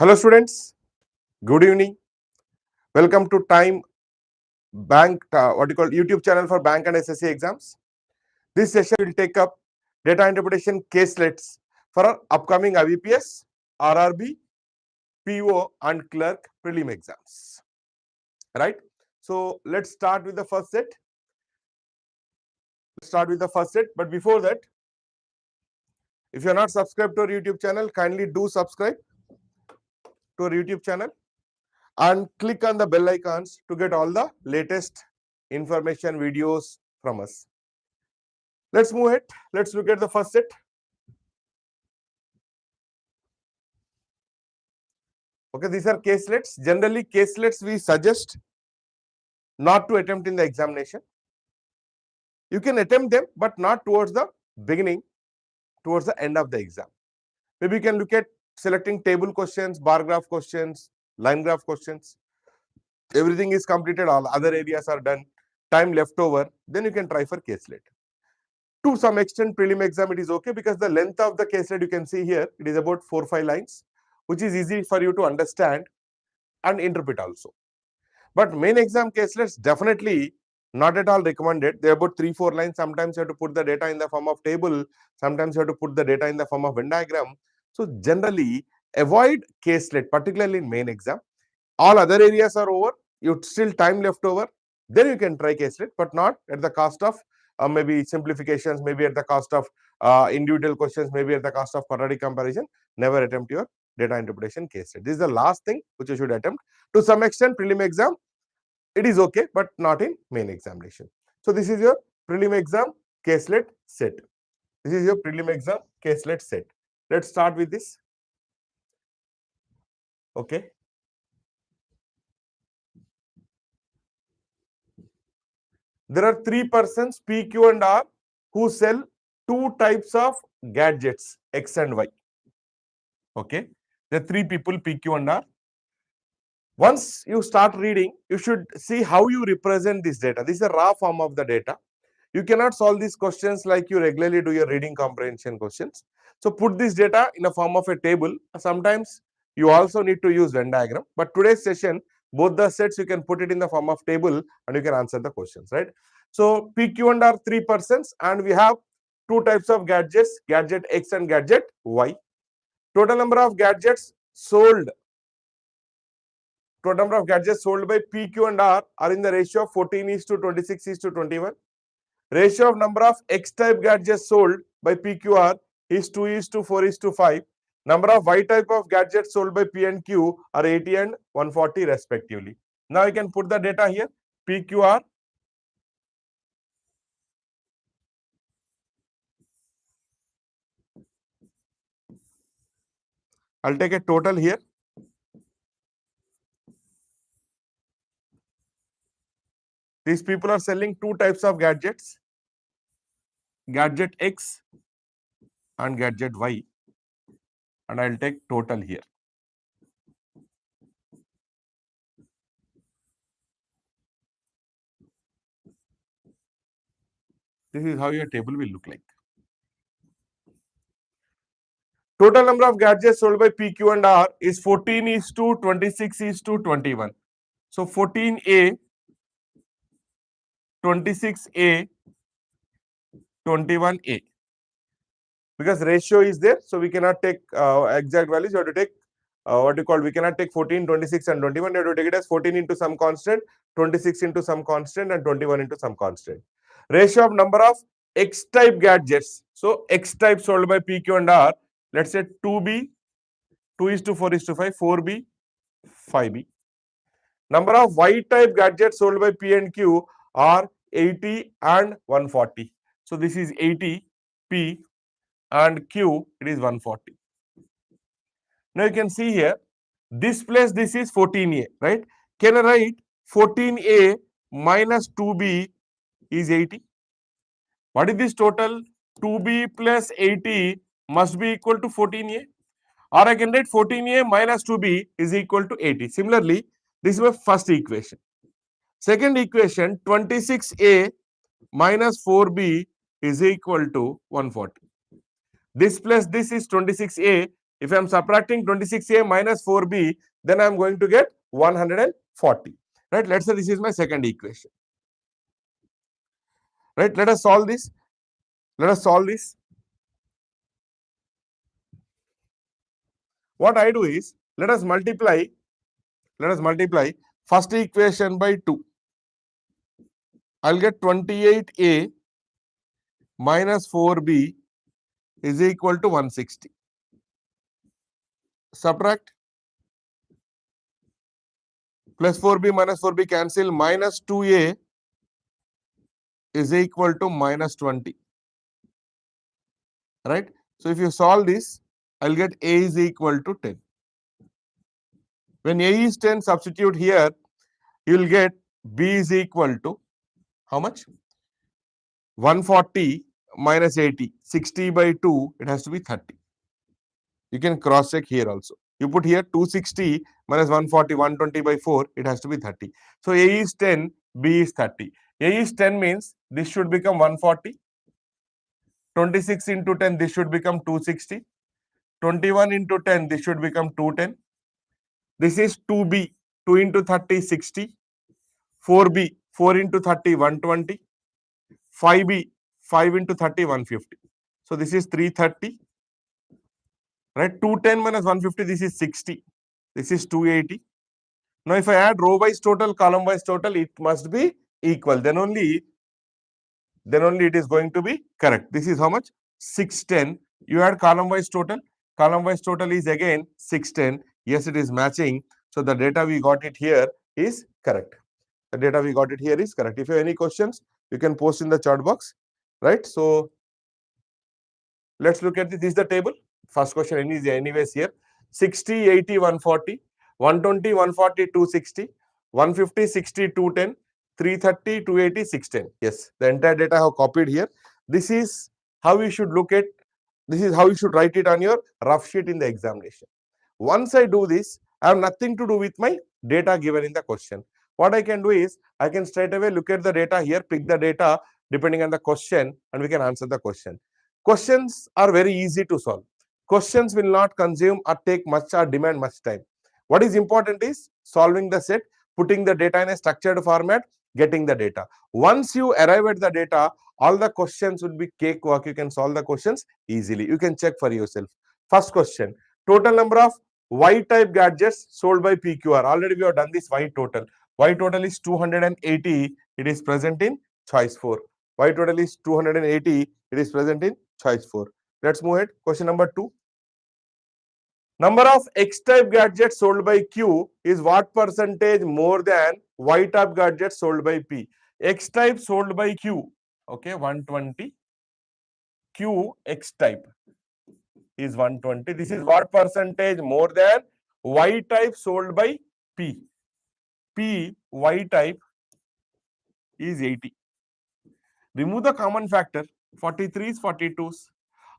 Hello students, good evening. Welcome to Time Bank, YouTube channel for bank and SSC exams. This session will take up data interpretation caselets for our upcoming IBPS, RRB, PO and Clerk Prelim exams. Right? So let's start with the first set. But before that, if you are not subscribed to our YouTube channel, kindly do subscribe to our YouTube channel and click on the bell icons to get all the latest information videos from us. Let's move ahead. Let's look at the first set. Okay, these are caselets. Generally, caselets we suggest not to attempt in the examination. You can attempt them, but not towards the beginning, towards the end of the exam. Maybe you can look at selecting table questions, bar graph questions, line graph questions. Everything is completed, all other areas are done, time left over, then you can try for caselet. To some extent, prelim exam it is okay because the length of the caselet you can see here, it is about 4-5 lines, which is easy for you to understand and interpret also. But main exam caselets definitely not at all recommended. They are about 3-4 lines. Sometimes you have to put the data in the form of table, sometimes you have to put the data in the form of Venn diagram. So generally avoid caselet, particularly in main exam. All other areas are over, you still time left over, then you can try caselet, but not at the cost of maybe simplifications, maybe at the cost of individual questions, maybe at the cost of quadratic comparison. Never attempt your data interpretation caselet. This is the last thing which you should attempt. To some extent, prelim exam, it is okay, but not in main examination. So this is your prelim exam caselet set. This is your prelim exam caselet set. Let's start with this. Okay. There are 3 persons, P, Q and R, who sell 2 types of gadgets, X and Y. Okay. There are 3 people, P, Q and R. Once you start reading, you should see how you represent this data. This is a raw form of the data. You cannot solve these questions like you regularly do your reading comprehension questions. So put this data in a form of a table. Sometimes you also need to use Venn diagram. But today's session, both the sets you can put it in the form of table and you can answer the questions, right? So P, Q and R 3 persons and we have 2 types of gadgets, gadget X and gadget Y. Total number of gadgets sold. Total number of gadgets sold by P, Q and R are in the ratio of 14:26:21. Ratio of number of X-type gadgets sold by PQR is 2:4:5. Number of Y-type of gadgets sold by P and Q are 80 and 140 respectively. Now you can put the data here. PQR. I'll take a total here. These people are selling 2 types of gadgets, gadget X and gadget Y, and I'll take total here. This is how your table will look like. Total number of gadgets sold by P, Q and R is 14:26:21. So 14A, 26A, 21A. Because ratio is there, so we cannot take exact values. You have to take we cannot take 14, 26 and 21. You have to take it as 14 into some constant, 26 into some constant and 21 into some constant. Ratio of number of X-type gadgets. So X-type sold by P, Q and R, let's say 2B, 2:4:5, 4B, 5B. Number of Y-type gadgets sold by P and Q are 80 and 140. So this is 80 P and Q, it is 140. Now you can see here, this place, this is 14A, right? Can I write 14A minus 2B is 80? What is this total? 2B plus 80 must be equal to 14A. Or I can write 14A minus 2B is equal to 80. Similarly, this is my first equation. Second equation, 26A minus 4B is equal to 140. This plus this is 26A If I am subtracting 26A minus 4B, then I am going to get 140. Right? Let's say this is my second equation. Right? Let us solve this. Let us solve this. What I do is, let us multiply first equation by 2. I'll get 28A minus 4B is equal to 160. Subtract. Plus 4B minus 4B cancel. Minus 2A is equal to minus 20. Right? So if you solve this, I'll get A is equal to 10. When A is 10, substitute here, you will get B is equal to how much? 140 minus 80. 60 by 2, it has to be 30. You can cross check here also. You put here 260 minus 140, 120 by 4, it has to be 30. So A is 10, B is 30. A is 10 means this should become 140. 26 into 10, this should become 260. 21 into 10, this should become 210. This is 2B, 2 into 30, 60. 4B, 4 into 30, 120. 5B, 5 into 30, 150. So this is 330. Right? 210 minus 150, this is 60. This is 280. Now if I add row wise total, column wise total, it must be equal. Then only it is going to be correct. This is how much? 610. You add column wise total. Column wise total is again 610. Yes, it is matching. So the data we got it here is correct. The data we got it here is correct. If you have any questions, you can post in the chat box. Right? So let's look at this. This is the table. First question is anyways here. 60, 80, 140, 120, 140, 260, 150, 60, 210, 330, 280, 610. Yes, the entire data I have copied here. This is how you should look at, this is how you should write it on your rough sheet in the examination. Once I do this, I have nothing to do with my data given in the question. What I can do is, I can straight away look at the data here, pick the data depending on the question, and we can answer the question. Questions are very easy to solve. Questions will not consume or take much or demand much time. What is important is solving the set, putting the data in a structured format, getting the data. Once you arrive at the data, all the questions will be cakewalk. You can solve the questions easily. You can check for yourself. First question, total number of Y-type gadgets sold by PQR. Already we have done this Y total. Y total is 280. It is present in choice 4. Y total is 280. It is present in choice 4. Let's move ahead. Question number 2. Number of X-type gadgets sold by Q is what percentage more than Y-type gadgets sold by P? X-type sold by Q. Okay, 120. Q X-type is 120. This is what percentage more than Y-type sold by P? P Y-type is 80. Remove the common factor. 43s, 42s.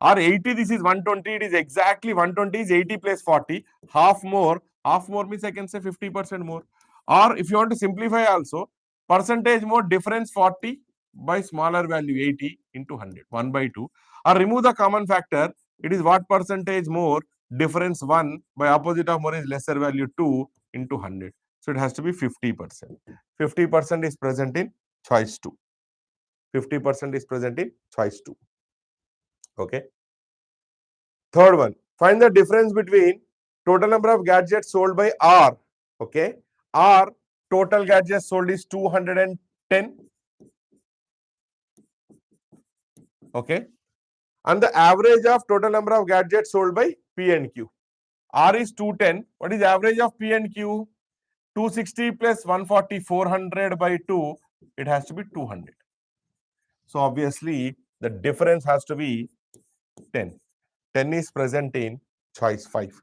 Or 80, this is 120. It is exactly 120 is 80 plus 40. Half more. Half more means I can say 50% more. Or if you want to simplify also, percentage more difference 40 by smaller value 80 into 100. 1 by 2. Or remove the common factor. It is what percentage more difference 1 by opposite of more is lesser value 2 into 100. So it has to be 50%. 50% is present in choice 2. 50% is present in choice 2. Okay. Third one, find the difference between total number of gadgets sold by R. Okay. R, total gadgets sold is 210. Okay. And the average of total number of gadgets sold by P and Q. R is 210. What is average of P and Q? 260 plus 140, 400 by 2. It has to be 200. So obviously, the difference has to be 10. 10 is present in choice 5.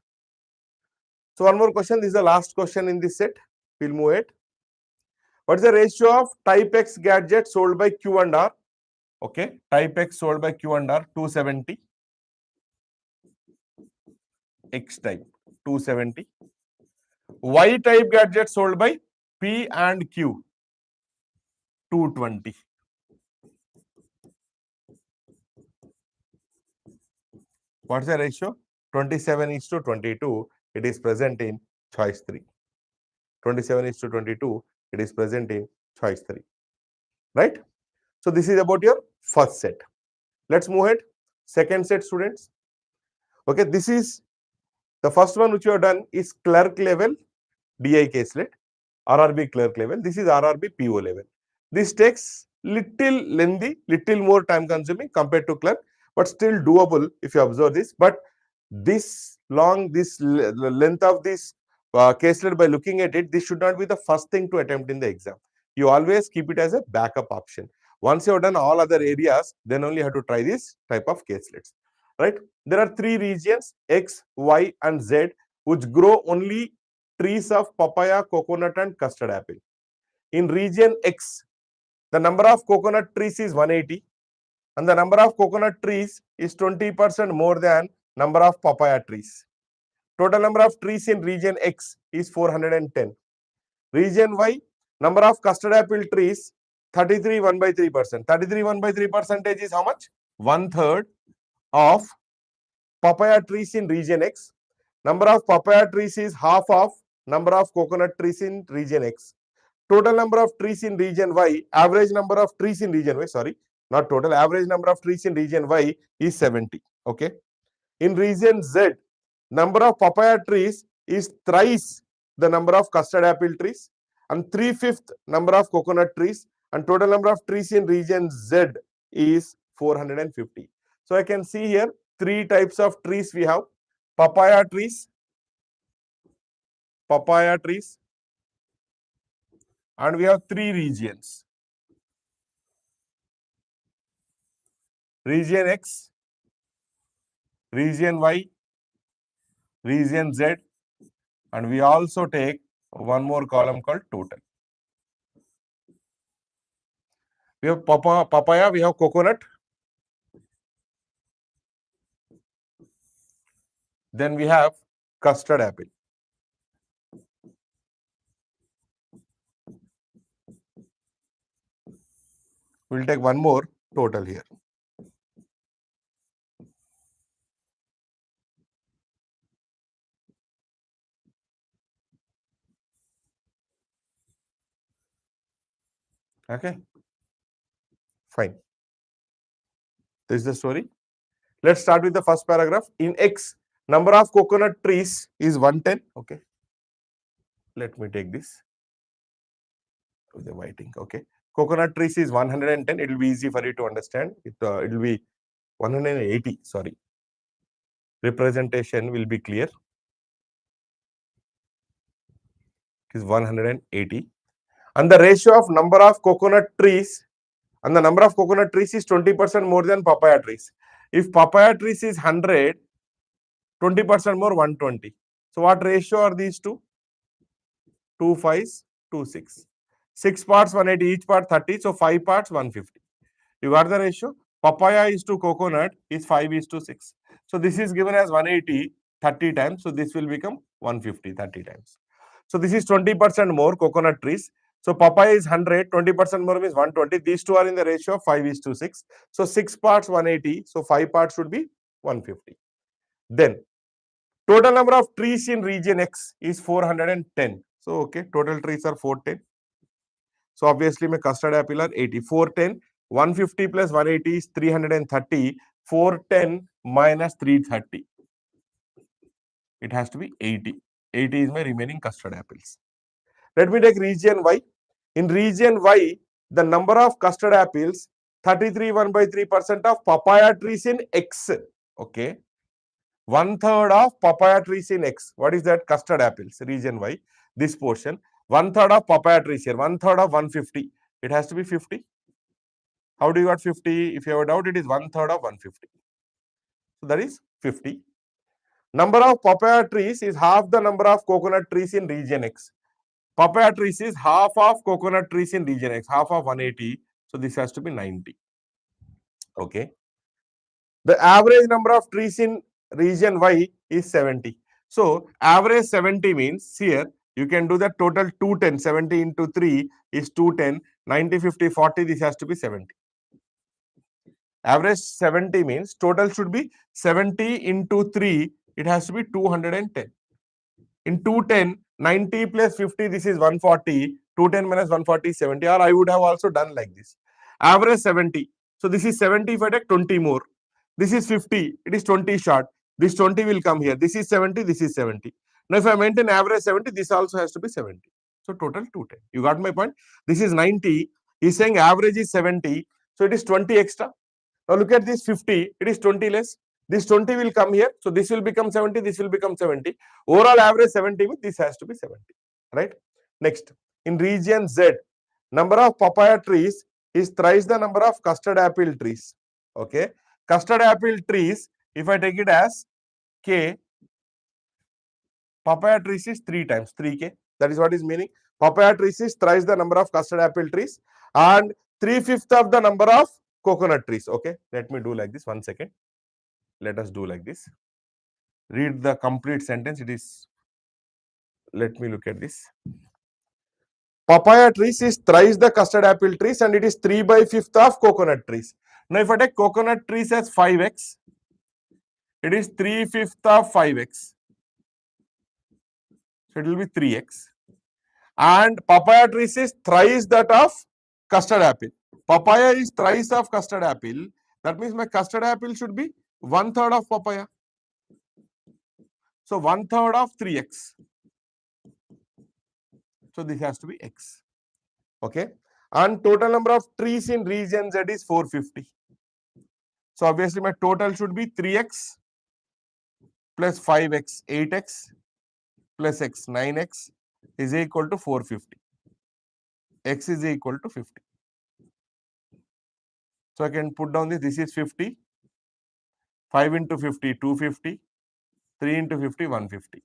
So one more question. This is the last question in this set. We'll move it. What is the ratio of type X gadgets sold by Q and R? Okay. Type X sold by Q and R, 270. X type, 270. Y type gadgets sold by P and Q, 220. What's the ratio? 27:22, it is present in choice 3. 27:22, it is present in choice 3. Right? So this is about your first set. Let's move ahead. Second set, students. Okay, this is the first one which you have done is clerk level DI caselet, RRB clerk level. This is RRB PO level. This takes little lengthy, little more time consuming compared to clerk, but still doable if you observe this. But this long, this length of this caselet, by looking at it, this should not be the first thing to attempt in the exam. You always keep it as a backup option. Once you have done all other areas, then only you have to try this type of caselets. Right? There are 3 regions, X, Y, and Z, which grow only trees of papaya, coconut, and custard apple. In region X, the number of coconut trees is 180, and the number of coconut trees is 20% more than number of papaya trees. Total number of trees in region X is 410. Region Y, number of custard apple trees, 33 1/3%. 33 1/3% is how much? 1/3 of papaya trees in region X. Number of papaya trees is half of number of coconut trees in region X. Total number of trees in region Y, average number of trees in region Y, sorry, not total, average number of trees in region Y is 70. Okay. In region Z, number of papaya trees is thrice the number of custard apple trees and 3/5 number of coconut trees, and total number of trees in region Z is 450. So I can see here 3 types of trees we have: papaya trees, and we have 3 regions: region X, region Y, region Z, and we also take one more column called total. We have papaya, we have coconut, then we have custard apple. We'll take one more total here. Okay, fine. This is the story. Let's start with the first paragraph. In X, number of coconut trees is 110. Okay, let me take this with the whiting. Okay, coconut trees is 110. It will be easy for you to understand. It will be 180. Sorry, representation will be clear. It is 180, and the ratio of number of coconut trees and the number of coconut trees is 20% more than papaya trees. If papaya trees is 100, 20% more 120. So what ratio are these two? 2 5s, 2 6. 6 parts 180, each part 30, so 5 parts 150. You got the ratio? Papaya is to coconut is 5:6. So this is given as 180 30 times. So this will become 150 30 times. So this is 20% more coconut trees. So papaya is 100, 20% more means 120. These two are in the ratio of 5:6. So 6 parts 180. So 5 parts should be 150. Then total number of trees in region X is 410. So okay, total trees are 410. So obviously my custard apple are 80. 410, 150 plus 180 is 330. 410 minus 330. It has to be 80. 80 is my remaining custard apples. Let me take region Y. In region Y, the number of custard apples, 33 1/3% of papaya trees in X. Okay. 1/3 of papaya trees in X. What is that? Custard apples, region Y. This portion. 1/3 of papaya trees here. 1/3 of 150. It has to be 50. How do you got 50? If you have a doubt, it is 1/3 of 150. So that is 50. Number of papaya trees is half the number of coconut trees in region X. Papaya trees is half of coconut trees in region X, half of 180. So this has to be 90. Okay. The average number of trees in region Y is 70. So average 70 means here you can do the total 210. 70 into 3 is 210. 90, 50, 40. This has to be 70. Average 70 means total should be 70 into 3 it has to be 210. In 210, 90 plus 50, this is 140. 210 minus 140 is 70. Or I would have also done like this. Average 70. So this is 70 if I take 20 more. This is 50. It is 20 short. This 20 will come here. This is 70. This is 70. Now if I maintain average 70, this also has to be 70. So total 210. You got my point? This is 90. He's saying average is 70. So it is 20 extra. Now look at this 50. It is 20 less. This 20 will come here. So this will become 70. This will become 70. Overall average 70. This has to be 70. Right? Next. In region Z, number of papaya trees is thrice the number of custard apple trees. Okay. Custard apple trees, if I take it as K, papaya trees is 3 times 3K. That is what is meaning. Papaya trees is thrice the number of custard apple trees and 3/5 of the number of coconut trees. Okay, let me do like this. 1 second. Let us do like this. Read the complete sentence. It is, let me look at this. Papaya trees is thrice the custard apple trees and it is 3/5 of coconut trees. Now if I take coconut trees as 5x, it is 3/5 of 5x. So it will be 3x. And papaya trees is thrice that of custard apple. Papaya is thrice of custard apple. That means my custard apple should be 1/3 of papaya. So 1/3 of 3x. So this has to be x. Okay. And total number of trees in region Z is 450. So obviously my total should be 3x plus 5x, 8x plus x, 9x is equal to 450. X is equal to 50. So I can put down this is 50. 5 into 50, 250. 3 into 50, 150.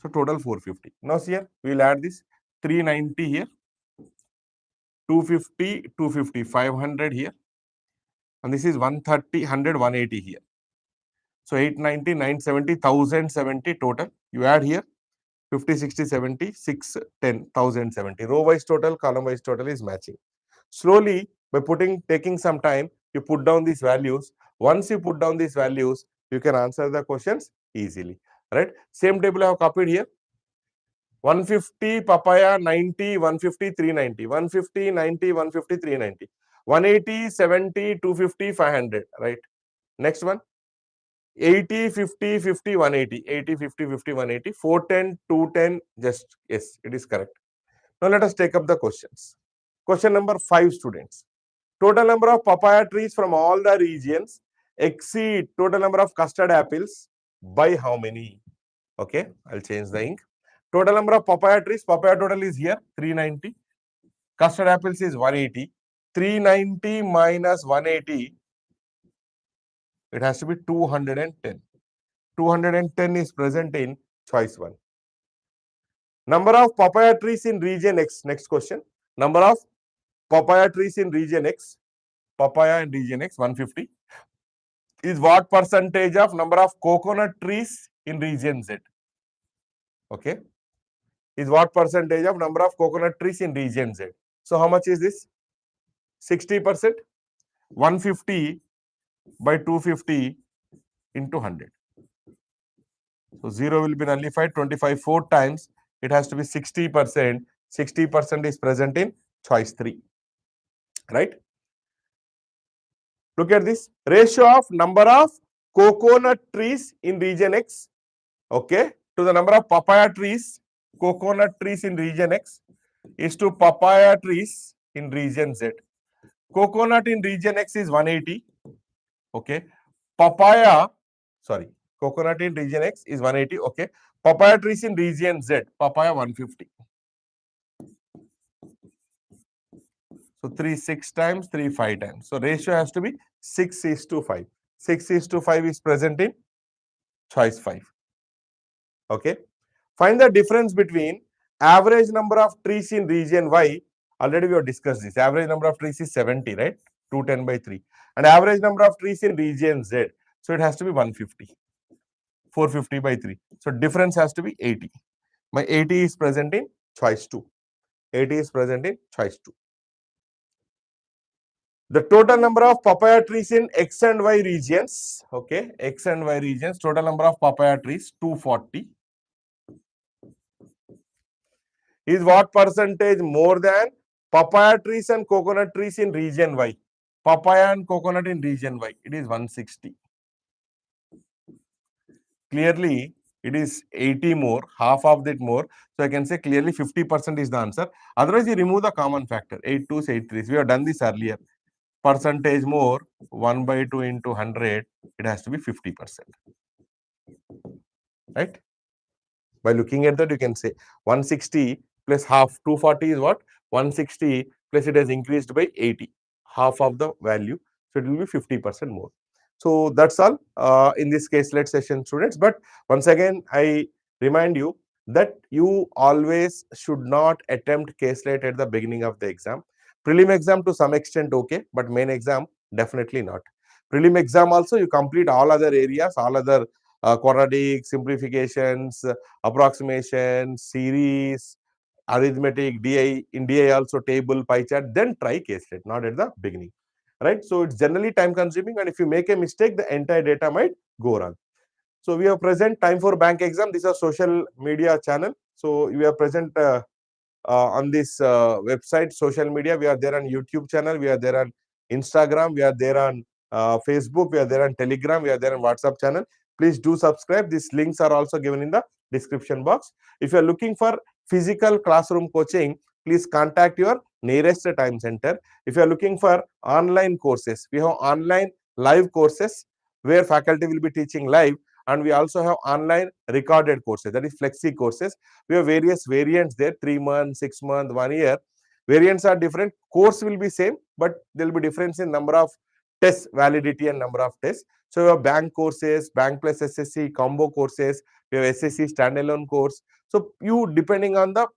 So total 450. Now see here, we will add this 390 here. 250, 250, 500 here. And this is 130, 100, 180 here. So 890, 970, 1070 total. You add here 50, 60, 70, 6, 10, 1070. Row wise total, column wise total is matching. Slowly, by taking some time, you put down these values. Once you put down these values, you can answer the questions easily. Right? Same table I have copied here. 150 papaya, 90, 150, 390. 150, 90, 150, 390. 180, 70, 250, 500. Right? Next one. 80, 50, 50, 180. 80, 50, 50, 180. 410, 210. Just yes, it is correct. Now let us take up the questions. Question number 5, students. Total number of papaya trees from all the regions exceed total number of custard apples by how many? Okay, I'll change the ink. Total number of papaya trees, papaya total is here 390. Custard apples is 180. 390 minus 180, it has to be 210. 210 is present in choice 1. Number of papaya trees in region X. Next question. Number of papaya trees in region X. Papaya in region X 150 is what percentage of number of coconut trees in region Z? Okay. Is what percentage of number of coconut trees in region Z? So how much is this? 60%. 150 by 250 into 100. So 0 will be nullified. 25 4 times. It has to be 60%. 60% is present in choice 3. Right? Look at this. Ratio of number of coconut trees in region X, okay, to the number of papaya trees, coconut trees in region X is to papaya trees in region Z. Coconut in region X is 180. Okay. Coconut in region X is 180. Okay. Papaya trees in region Z, papaya 150. So 3 6 times, 3 5 times. So ratio has to be 6:5. 6:5 is present in choice 5. Okay. Find the difference between average number of trees in region Y. Already we have discussed this. Average number of trees is 70, right? 210 by 3. And average number of trees in region Z. So it has to be 150. 450 by 3. So difference has to be 80. My 80 is present in choice 2. 80 is present in choice 2. The total number of papaya trees in X and Y regions, okay, X and Y regions, total number of papaya trees 240 is what percentage more than papaya trees and coconut trees in region Y? Papaya and coconut in region Y, it is 160. Clearly, it is 80 more, half of that more. So I can say clearly 50% is the answer. Otherwise, you remove the common factor, 8 2s, 8 3s. We have done this earlier. Percentage more, 1 by 2 into 100, it has to be 50%. Right? By looking at that, you can say 160 plus half, 240 is what? 160 plus it has increased by 80, half of the value. So it will be 50% more. So that's all in this case, let's session students. But once again, I remind you that you always should not attempt caselet at the beginning of the exam. Prelim exam to some extent okay, but main exam definitely not. Prelim exam also you complete all other areas, all other quadratic, simplifications, approximation, series, arithmetic, DI, in DI also table, pie chart, then try caselet, not at the beginning. Right? So it's generally time consuming, and if you make a mistake, the entire data might go wrong. So we have present time for bank exam. This is a social media channel. So we are present on this website, social media. We are there on YouTube channel. We are there on Instagram. We are there on Facebook. We are there on Telegram. We are there on WhatsApp channel. Please do subscribe. These links are also given in the description box. If you are looking for physical classroom coaching, please contact your nearest time center. If you are looking for online courses, we have online live courses where faculty will be teaching live, and we also have online recorded courses, that is flexi courses. We have various variants there, 3 months, 6 months, 1 year. Variants are different. Course will be same, but there will be difference in number of tests, validity and number of tests. So we have bank courses, bank plus SSC combo courses, we have SSC standalone course. So you, depending on the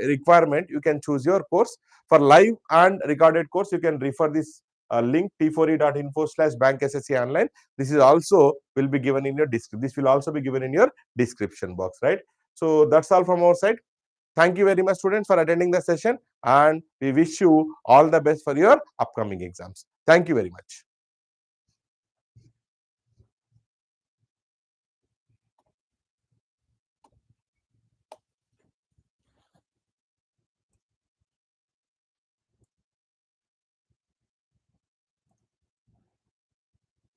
requirement, you can choose your course. For live and recorded course, you can refer this link t4e.info/bankssconline. This is also will be given in your description. This will also be given in your description box, right? So that's all from our side. Thank you very much, students, for attending the session, and we wish you all the best for your upcoming exams. Thank you very much.